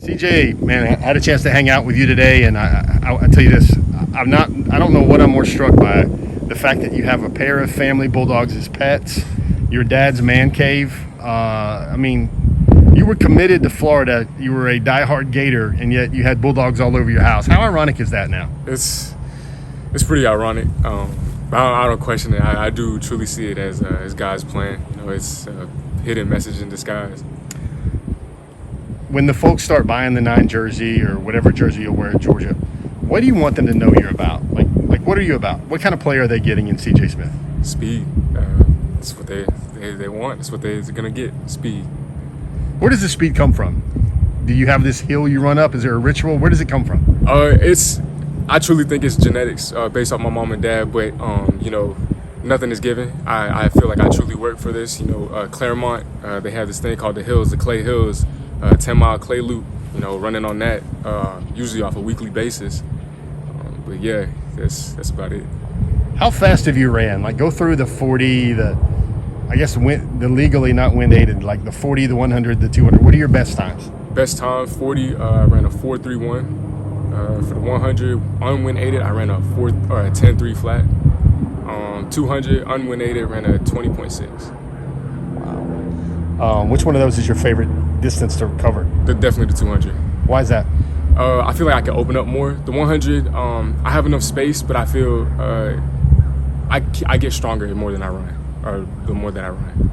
CJ, man, I had a chance to hang out with you today, and I tell you this, I don't know what I'm more struck by, the fact that you have a pair of family bulldogs as pets, your dad's man cave. You were committed to Florida, you were a diehard Gator, and yet you had bulldogs all over your house. How ironic is that now? It's pretty ironic. I don't question it. I do truly see it as God's plan. It's a hidden message in disguise. When the folks start buying the 9 jersey or whatever jersey you'll wear at Georgia, what do you want them to know you're about? Like what are you about? What kind of player are they getting in CJ Smith? Speed. That's what they want. That's what they're gonna get. Speed. Where does the speed come from? Do you have this hill you run up? Is there a ritual? Where does it come from? I truly think it's genetics based off my mom and dad, but nothing is given. I feel like I truly work for this. Claremont, they have this thing called the hills, the clay hills, 10-mile clay loop, running on that usually off a weekly basis. But yeah, that's about it. How fast have you ran? Like go through the 40, the legally not wind aided, like the 40, the 100, the 200. What are your best times? Best time, 40, I ran a 4.31. For the 100, unwind aided, I ran a 10.3 flat. 200, unwind aided, ran a 20.6. Wow. Which one of those is your favorite distance to cover? Definitely the 200. Why is that? I feel like I can open up more. The 100, I have enough space, but I feel I get stronger the more than I run, or the more that I run.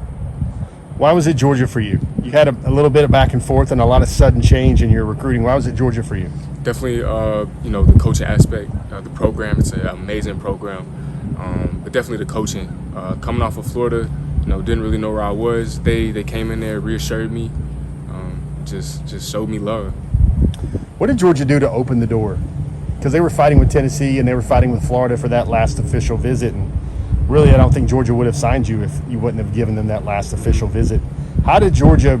Why was it Georgia for you? You had a little bit of back and forth and a lot of sudden change in your recruiting. Why was it Georgia for you? Definitely, the coaching aspect, the program. It's an amazing program, but definitely the coaching. Coming off of Florida, didn't really know where I was. They came in there, reassured me, just showed me love. What did Georgia do to open the door? Because they were fighting with Tennessee and they were fighting with Florida for that last official visit, and really, I don't think Georgia would have signed you if you wouldn't have given them that last official visit. How did Georgia,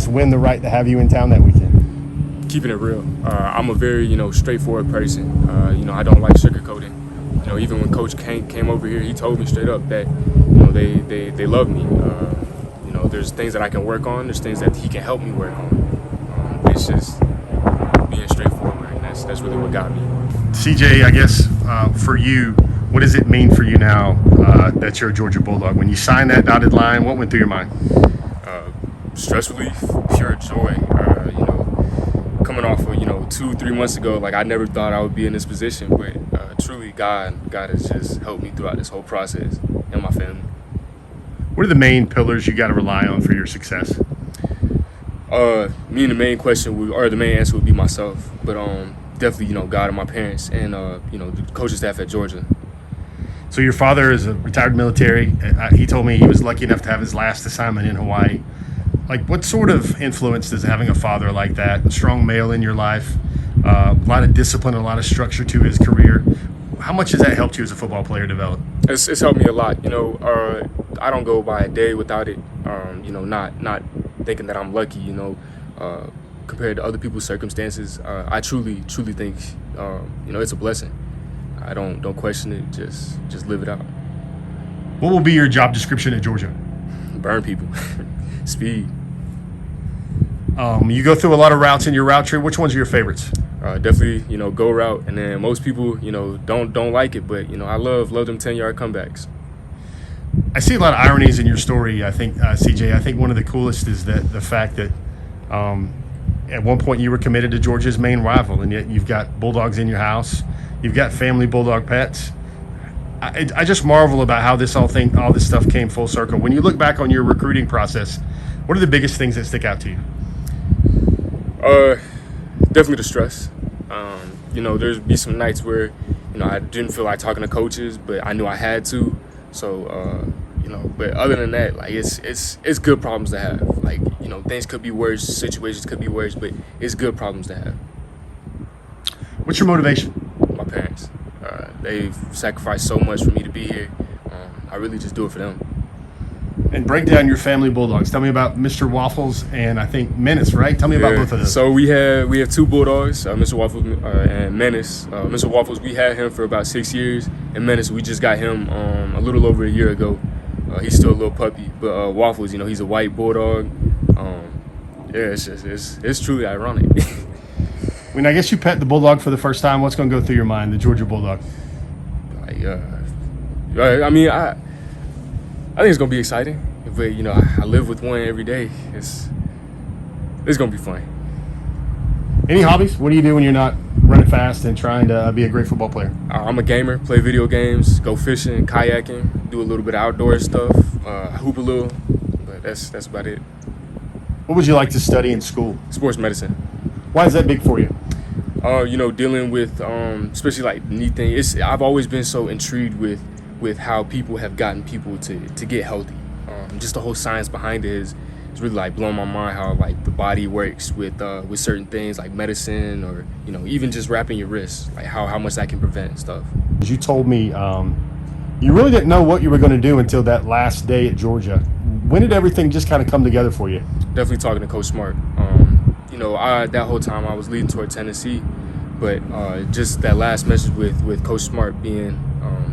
win the right to have you in town that weekend? Keeping it real. I'm a very, straightforward person. I don't like sugarcoating. Even when Coach came over here, he told me straight up that, they love me. There's things that I can work on. There's things that he can help me work on. It's just being straightforward, and that's really what got me. CJ, for you, what does it mean for you now that you're a Georgia Bulldog? When you signed that dotted line, what went through your mind? Stress relief, pure joy. Coming off of 2-3 months ago, I never thought I would be in this position, but truly God has just helped me throughout this whole process, and my family. What are the main pillars you got to rely on for your success? The main answer would be myself, but definitely God and my parents and the coaching staff at Georgia. So your father is a retired military. He told me he was lucky enough to have his last assignment in Hawaii. What sort of influence does having a father like that, a strong male in your life, a lot of discipline, a lot of structure to his career, how much has that helped you as a football player develop? It's helped me a lot. I don't go by a day without it. Not thinking that I'm lucky. Compared to other people's circumstances, I truly think it's a blessing. I don't question it. Just live it out. What will be your job description at Georgia? Burn people. Speed. You go through a lot of routes in your route tree. Which ones are your favorites? Definitely, go route, and then most people, don't like it, but I love them 10-yard comebacks. I see a lot of ironies in your story. I think, CJ, I think one of the coolest is the fact that at one point you were committed to Georgia's main rival, and yet you've got Bulldogs in your house. You've got family Bulldog pets. I just marvel about how all this stuff came full circle. When you look back on your recruiting process, what are the biggest things that stick out to you? Definitely the stress. There'd be some nights where, I didn't feel like talking to coaches, but I knew I had to. So, but other than that, it's good problems to have. Things could be worse, situations could be worse, but it's good problems to have. What's your motivation? My parents. They've sacrificed so much for me to be here. I really just do it for them. And break down your family Bulldogs. Tell me about Mr. Waffles and I think Menace, right? Tell me about both of those. So we have 2 Bulldogs, Mr. Waffles and Menace. Mr. Waffles, we had him for about 6 years, and Menace, we just got him a little over a year ago. He's still a little puppy, but Waffles, he's a white Bulldog. Yeah, it's truly ironic. When I guess you pet the bulldog for the first time, what's going to go through your mind, the Georgia Bulldog? Like, I mean, I think it's gonna be exciting, but you know, I live with one every day. It's gonna be fun. Any hobbies? What do you do when you're not running fast and trying to be a great football player? I'm a gamer, play video games, go fishing, kayaking, do a little bit of outdoor stuff, hoop a little, but that's about it. What would you like to study in school? Sports medicine. Why is that big for you? You know, dealing with especially like the knee thing. I've always been so intrigued with how people have gotten people to get healthy. Just the whole science behind it is really like blowing my mind, how like the body works with certain things like medicine, or you know, even just wrapping your wrist, like how much that can prevent stuff. You told me you really didn't know what you were going to do until that last day at Georgia. When did everything just kind of come together for you? Definitely talking to Coach Smart. You know, that whole time I was leading toward Tennessee, but just that last message with Coach Smart being,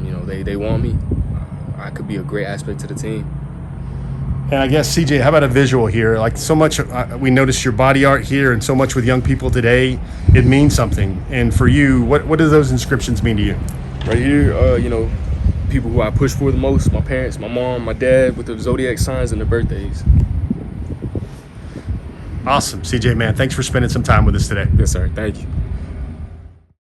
you know, they want me. I could be a great aspect to the team. And I guess, CJ, how about a visual here? Like so much, we noticed your body art here, and so much with young people today, it means something. And for you, what do those inscriptions mean to you? Right here, you know, people who I push for the most, my parents, my mom, my dad, with the zodiac signs and their birthdays. Awesome. CJ, man, thanks for spending some time with us today. Yes, sir. Thank you.